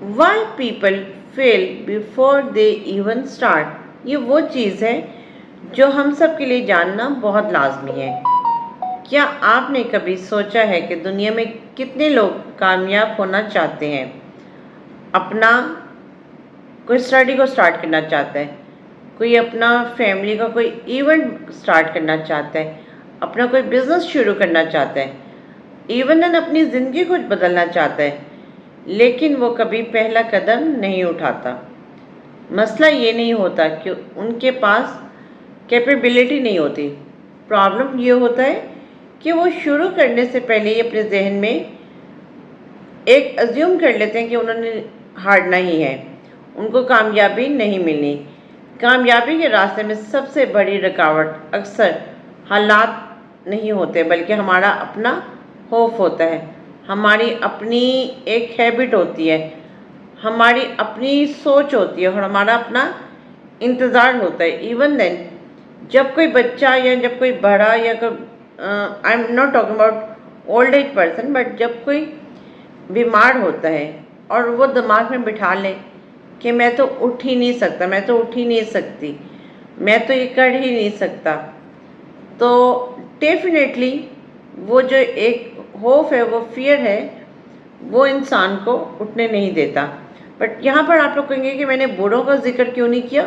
Why people fail before they even start. یہ وہ چیز ہے جو ہم سب کے لیے جاننا بہت لازمی ہے. کیا آپ نے کبھی سوچا ہے کہ دنیا میں کتنے لوگ کامیاب ہونا چاہتے ہیں؟ اپنا کوئی اسٹڈی کو سٹارٹ کرنا چاہتا ہے، کوئی اپنا فیملی کا کوئی ایونٹ سٹارٹ کرنا چاہتا ہے، اپنا کوئی بزنس شروع کرنا چاہتا ہے، ایون اپنی زندگی کو بدلنا چاہتا ہے، لیکن وہ کبھی پہلا قدم نہیں اٹھاتا. مسئلہ یہ نہیں ہوتا کہ ان کے پاس کیپیبلٹی نہیں ہوتی. پرابلم یہ ہوتا ہے کہ وہ شروع کرنے سے پہلے ہی اپنے ذہن میں ایک ازیوم کر لیتے ہیں کہ انہوں نے ہارنا ہی ہے، ان کو کامیابی نہیں ملنی. کامیابی کے راستے میں سب سے بڑی رکاوٹ اکثر حالات نہیں ہوتے بلکہ ہمارا اپنا خوف ہوتا ہے، ہماری اپنی ایک ہیبٹ ہوتی ہے، ہماری اپنی سوچ ہوتی ہے اور ہمارا اپنا انتظار ہوتا ہے. ایون دین جب کوئی بچہ یا جب کوئی بڑا یا I am not talking about old age person, but جب کوئی بیمار ہوتا ہے اور وہ دماغ میں بٹھا لے کہ میں تو اٹھ ہی نہیں سکتا، میں تو اٹھ ہی نہیں سکتی، میں تو یہ کر ہی نہیں سکتا، تو ڈیفینیٹلی وہ جو ایک خوف ہے، وہ فیئر ہے، وہ انسان کو اٹھنے نہیں دیتا. بٹ یہاں پر آپ لوگ کہیں گے کہ میں نے بوڑھوں کا ذکر کیوں نہیں کیا؟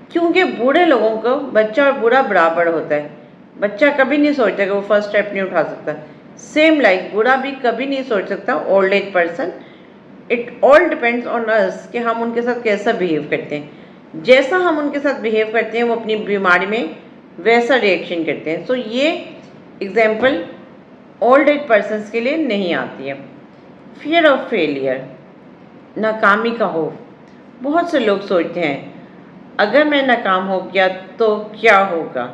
کیونکہ بوڑھے لوگوں کو بچہ اور بوڑھا برابر ہوتا ہے. بچہ کبھی نہیں سوچتا کہ وہ فرسٹ اسٹیپ نہیں اٹھا سکتا. سیم لائک بوڑھا بھی کبھی نہیں سوچ سکتا old age person. It all depends on اس کہ ہم ان کے ساتھ کیسا بہیو کرتے ہیں. جیسا ہم ان کے ساتھ بہیو کرتے ہیں وہ اپنی بیماری میں ویسا ریئیکشن کرتے ہیں. سو یہ ایگزامپل اولڈ ایج پرسنس کے لیے نہیں آتی ہے. فیئر آف فیلئر، ناکامی کا خوف. بہت سے لوگ سوچتے ہیں اگر میں ناکام ہو گیا تو کیا ہوگا.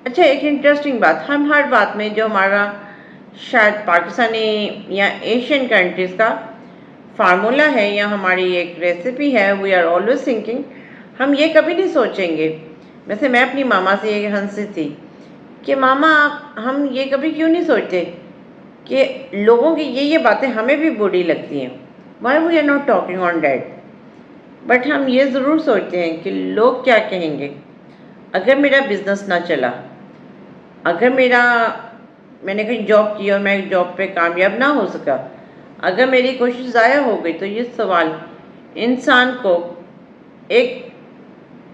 اچھا، ایک انٹرسٹنگ بات، ہم ہر بات میں جو ہمارا شاید پاکستانی یا ایشین کنٹریز کا فارمولا ہے یا ہماری ایک ریسیپی ہے، وی آر آلویز تھنکنگ، ہم یہ کبھی نہیں سوچیں گے. ویسے میں اپنی ماما سے یہ ہنسی تھی کہ ماما ہم یہ کبھی کیوں نہیں سوچتے کہ لوگوں کی یہ باتیں ہمیں بھی بری لگتی ہیں. Why we are not talking on that. But ہم یہ ضرور سوچتے ہیں کہ لوگ کیا کہیں گے اگر میرا بزنس نہ چلا، اگر میں نے کہیں جاب کی اور میں جاب پہ کامیاب نہ ہو سکا، اگر میری کوشش ضائع ہو گئی. تو یہ سوال انسان کو ایک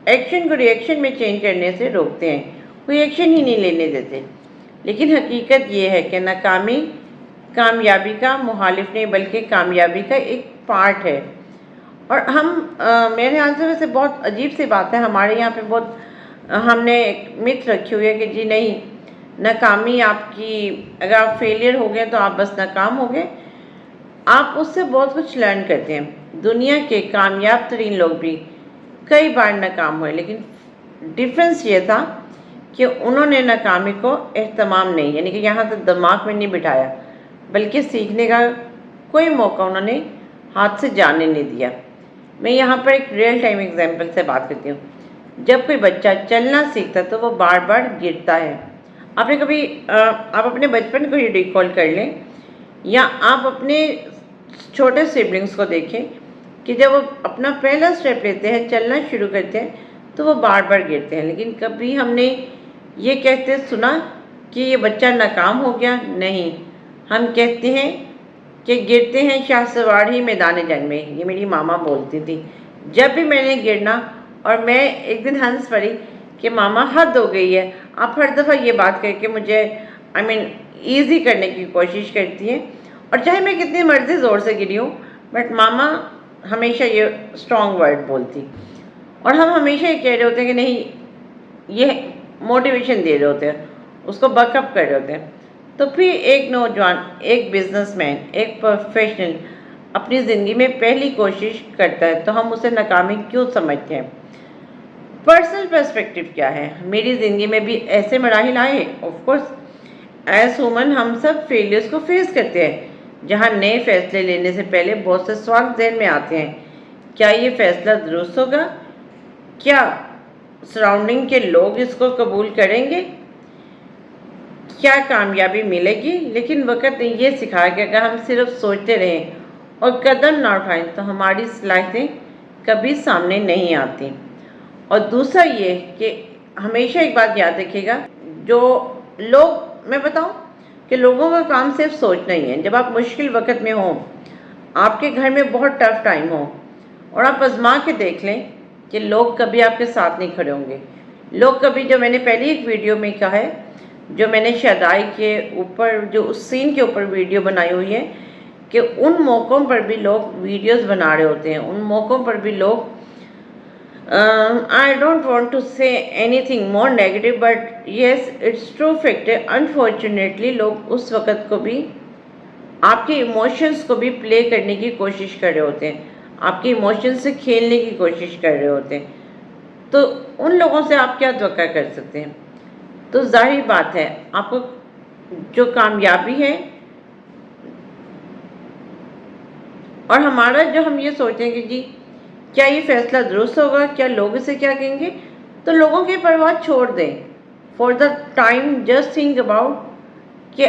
ایکشن کو ری ایکشن میں چینج کرنے سے روکتے ہیں، کوئی ایکشن ہی نہیں لینے دیتے. لیکن حقیقت یہ ہے کہ ناکامی کامیابی کا مخالف نہیں بلکہ کامیابی کا ایک پارٹ ہے. اور میرے خیال سے ویسے بہت عجیب سی بات ہے، ہمارے یہاں پہ بہت ہم نے ایک متھ رکھی ہوئی ہے کہ جی نہیں، ناکامی آپ کی، اگر آپ فیلئر ہو گئے تو آپ بس ناکام ہو گئے. آپ اس سے بہت کچھ لرن کرتے ہیں. دنیا کے کامیاب ترین لوگ بھی کئی بار ناکام ہوئے، لیکن ڈفرینس یہ تھا کہ انہوں نے ناکامی کو اہتمام نہیں، یعنی کہ یہاں تک دماغ میں نہیں بٹھایا، بلکہ سیکھنے کا کوئی موقع انہوں نے ہاتھ سے جانے نہیں دیا. میں یہاں پر ایک ریئل ٹائم ایگزامپل سے بات کرتی ہوں. جب کوئی بچہ چلنا سیکھتا تو وہ بار بار گرتا ہے. آپ نے کبھی آپ اپنے بچپن کو ہی ریکال کر لیں یا آپ اپنے چھوٹے سبلنگس کو دیکھیں کہ جب وہ اپنا پہلا اسٹیپ لیتے ہیں، چلنا شروع کرتے ہیں، تو وہ بار بار گرتے ہیں. لیکن کبھی ہم نے یہ کہتے سنا کہ یہ بچہ ناکام ہو گیا؟ نہیں. ہم کہتے ہیں کہ گرتے ہیں شاہ سوار ہی میدان جنگ میں. یہ میری ماما بولتی تھی. جب بھی میں نے گرنا، اور میں ایک دن ہنس پڑی کہ ماما حد ہو گئی ہے، آپ ہر دفعہ یہ بات کر کے مجھے ایزی کرنے کی کوشش کرتی ہیں، اور چاہے میں کتنی مرضی زور سے گری ہوں، بٹ ماما ہمیشہ یہ اسٹرانگ ورڈ بولتی. اور ہم ہمیشہ یہ کہہ رہے ہوتے ہیں کہ نہیں، یہ موٹیویشن دے رہے ہوتے ہیں، اس کو بک اپ کر رہے ہوتے ہیں. تو پھر ایک نوجوان، ایک بزنس مین، ایک پروفیشنل اپنی زندگی میں پہلی کوشش کرتا ہے تو ہم اسے ناکامی کیوں سمجھتے ہیں؟ پرسنل پرسپیکٹو کیا ہے؟ میری زندگی میں بھی ایسے مراحل آئے. آف کورس ایز ہیومن ہم سب فیلیئرس کو فیس کرتے ہیں، جہاں نئے فیصلے لینے سے پہلے بہت سے سوال ذہن میں آتے ہیں. کیا یہ فیصلہ درست ہوگا؟ کیا سراؤنڈنگ کے لوگ اس کو قبول کریں گے؟ کیا کامیابی ملے گی؟ لیکن وقت نے یہ سکھایا کہ اگر ہم صرف سوچتے رہیں اور قدم نہ اٹھائیں تو ہماری صلاحیتیں کبھی سامنے نہیں آتی۔ اور دوسرا یہ کہ ہمیشہ ایک بات یاد رکھیے گا، جو لوگ، میں بتاؤں کہ لوگوں کا کام صرف سوچنا ہی ہے۔ جب آپ مشکل وقت میں ہوں، آپ کے گھر میں بہت ٹف ٹائم ہو، اور آپ آزما کے دیکھ لیں کہ لوگ کبھی آپ کے ساتھ نہیں کھڑے ہوں گے۔ لوگ کبھی، جو میں نے پہلی ایک ویڈیو میں کہا ہے، جو میں نے شادائی کے اوپر، جو اس سین کے اوپر ویڈیو بنائی ہوئی ہے، کہ ان موقعوں پر بھی لوگ ویڈیوز بنا رہے ہوتے ہیں، ان موقعوں پر بھی لوگ I don't want to say anything more negative, but yes, it's true fact ہے، unfortunately لوگ اس وقت کو بھی آپ کے ایموشنز کو بھی پلے کرنے کی کوشش کر رہے ہوتے ہیں، آپ کے ایموشنز سے کھیلنے کی کوشش کر رہے ہوتے ہیں۔ تو ان لوگوں سے آپ کیا توقع کر سکتے ہیں؟ تو ظاہر بات ہے، آپ کو جو کامیابی ہے، اور ہمارا جو ہم یہ سوچیں کہ جی کیا یہ فیصلہ درست ہوگا، کیا لوگ اسے کیا کہیں گے، تو لوگوں کی پرواہ چھوڑ دیں۔ For the time just think about کہ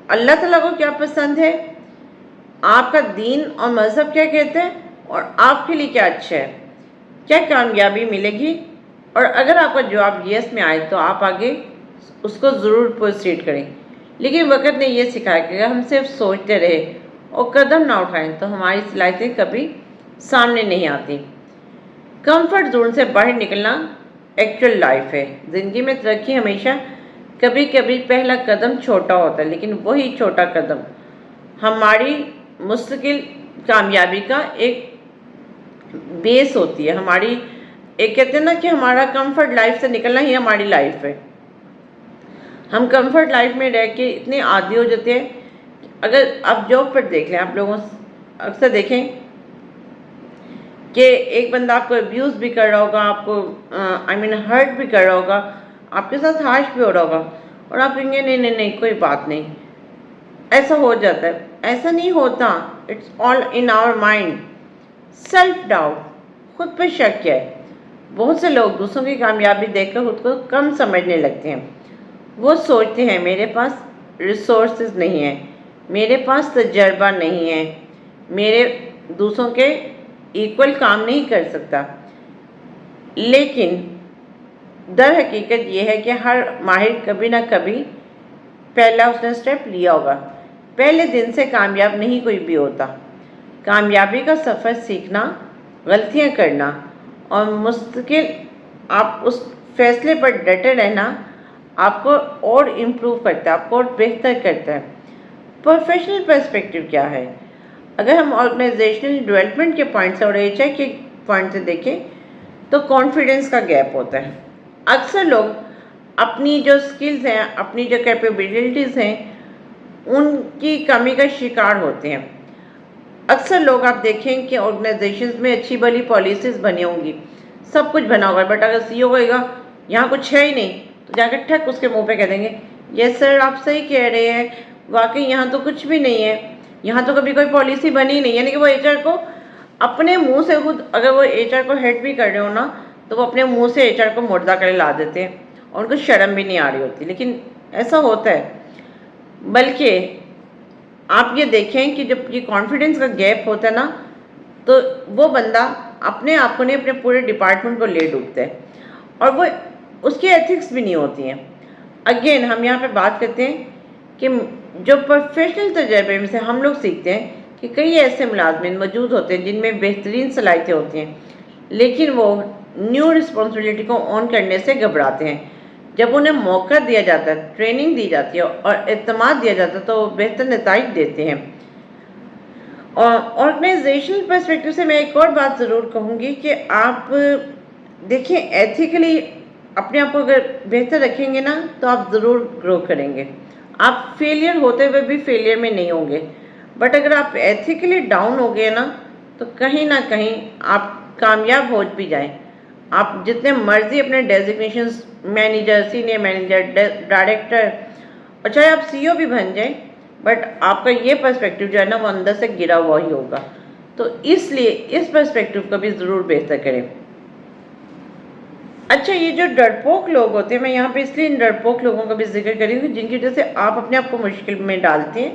اللہ تعالیٰ کو کیا پسند ہے، آپ کا دین اور مذہب کیا کہتے ہیں، اور آپ کے لیے کیا اچھا ہے، کیا کامیابی ملے گی۔ اور اگر آپ کا جواب یس میں آئے تو آپ آگے اس کو ضرور پروسیڈ کریں۔ لیکن وقت نے یہ سکھایا کہ اگر ہم صرف سوچتے رہے اور قدم نہ اٹھائیں تو ہماری صلاحیتیں کبھی سامنے نہیں آتی۔ کمفرٹ زون سے باہر نکلنا ایکچوئل لائف ہے۔ زندگی میں ترقی ہمیشہ کبھی کبھی پہلا قدم چھوٹا ہوتا ہے، لیکن وہی چھوٹا قدم ہماری مستقل کامیابی کا ایک بیس ہوتی ہے۔ ہماری ایک کہتے ہیں نا کہ ہمارا کمفرٹ لائف سے نکلنا ہی ہماری لائف ہے۔ ہم کمفرٹ لائف میں رہ کے اتنے عادی ہو جاتے ہیں۔ اگر آپ جاب پر دیکھ لیں، آپ لوگوں اکثر دیکھیں کہ ایک بندہ آپ کو ابیوز بھی کر رہا ہوگا، آپ کو ہرٹ بھی کر رہا ہوگا، آپ کے ساتھ ہارش بھی ہو رہا ہوگا، اور آپ کہیں گے نہیں نہیں نہیں کوئی بات نہیں، ایسا ہو جاتا ہے۔ ایسا نہیں ہوتا، it's all in our mind. Self doubt, خود پہ شک ہے۔ بہت سے لوگ دوسروں کی کامیابی دیکھ کر خود کو کم سمجھنے لگتے ہیں۔ وہ سوچتے ہیں میرے پاس ریسورسز نہیں ہیں، میرے پاس تجربہ نہیں ہے، میرے دوسروں کے ایکول کام نہیں کر سکتا۔ لیکن در حقیقت یہ ہے کہ ہر ماہر کبھی نہ کبھی پہلا اس نے سٹیپ لیا ہوگا۔ پہلے دن سے کامیاب نہیں کوئی بھی ہوتا۔ کامیابی کا سفر سیکھنا، غلطیاں کرنا، اور مستقل آپ اس فیصلے پر ڈٹے رہنا آپ کو اور امپروو کرتا ہے، آپ کو اور بہتر کرتا ہے۔ پروفیشنل پرسپیکٹیو کیا ہے؟ اگر ہم آرگنائزیشنل ڈیولپمنٹ کے پوائنٹ سے اور ایچ آئی کے پوائنٹ سے دیکھیں تو کانفیڈنس کا گیپ ہوتا ہے۔ اکثر لوگ اپنی جو سکلز ہیں، اپنی جو کیپیبلٹیز ہیں، ان کی کمی کا شکار ہوتے ہیں۔ اکثر لوگ آپ دیکھیں کہ آرگنائزیشنز میں اچھی بھلی پالیسیز بنی ہوں گی، سب کچھ بنا ہوگا، بٹ اگر سی او کہے گا یہاں کچھ ہے ہی نہیں، تو جا کے ٹھک اس کے منہ پہ کہہ دیں گے یس سر آپ صحیح کہہ رہے ہیں، واقعی یہاں تو کچھ بھی نہیں ہے، یہاں تو کبھی کوئی پالیسی بنی ہی نہیں۔ یعنی کہ وہ ایچ آر کو اپنے منہ سے خود، اگر وہ ایچ آر کو ہیڈ بھی کر رہے ہو نا، تو وہ اپنے منہ سے ایچ آر کو مردہ کرے لا دیتے ہیں، اور ان کو شرم بھی نہیں آ رہی ہوتی۔ لیکن ایسا ہوتا ہے۔ بلکہ آپ یہ دیکھیں کہ جب یہ کانفیڈنس کا گیپ ہوتا ہے نا، تو وہ بندہ اپنے آپ کو نہیں، اپنے پورے ڈپارٹمنٹ کو لے ڈوبتا ہے، اور وہ اس کی ایتھکس بھی نہیں ہوتی ہیں۔ اگین ہم یہاں پہ بات کرتے ہیں کہ جو پروفیشنل تجربے میں سے ہم لوگ سیکھتے ہیں کہ کئی ایسے ملازمین موجود ہوتے ہیں جن میں بہترین صلاحیتیں ہوتی ہیں، لیکن وہ نیو رسپانسبلٹی کو آن کرنے سے گھبراتے ہیں۔ جب انہیں موقع دیا جاتا ہے، ٹریننگ دی جاتی ہے اور اعتماد دیا جاتا ہے تو وہ بہتر نتائج دیتے ہیں۔ اور آرگنائزیشنل پرسپیکٹیو سے میں ایک اور بات ضرور کہوں گی کہ آپ دیکھیں ایتھیکلی اپنے آپ کو اگر بہتر رکھیں گے نا تو آپ ضرور گرو کریں گے۔ آپ فیلئر ہوتے ہوئے بھی فیلئر میں نہیں ہوں گے، بٹ اگر آپ ایتھیکلی ڈاؤن ہو گئے نا تو کہیں نہ کہیں آپ کامیاب ہو بھی جائیں، آپ جتنے مرضی اپنے ڈیزگنیشنز، مینیجر، سینئر مینیجر، ڈائریکٹر، اور چاہے آپ سی او بھی بن جائیں، بٹ آپ کا یہ پرسپیکٹیو جو ہے نا وہ اندر سے گرا ہوا ہی ہوگا۔ تو اس لیے اس پرسپیکٹیو کو بھی ضرور بہتر کریں۔ اچھا، یہ جو ڈرپوک لوگ ہوتے ہیں، میں یہاں پہ اس لیے ان ڈرپوک لوگوں کا بھی ذکر کری ہوں جن کی وجہ سے آپ اپنے آپ کو مشکل میں ڈالتے ہیں۔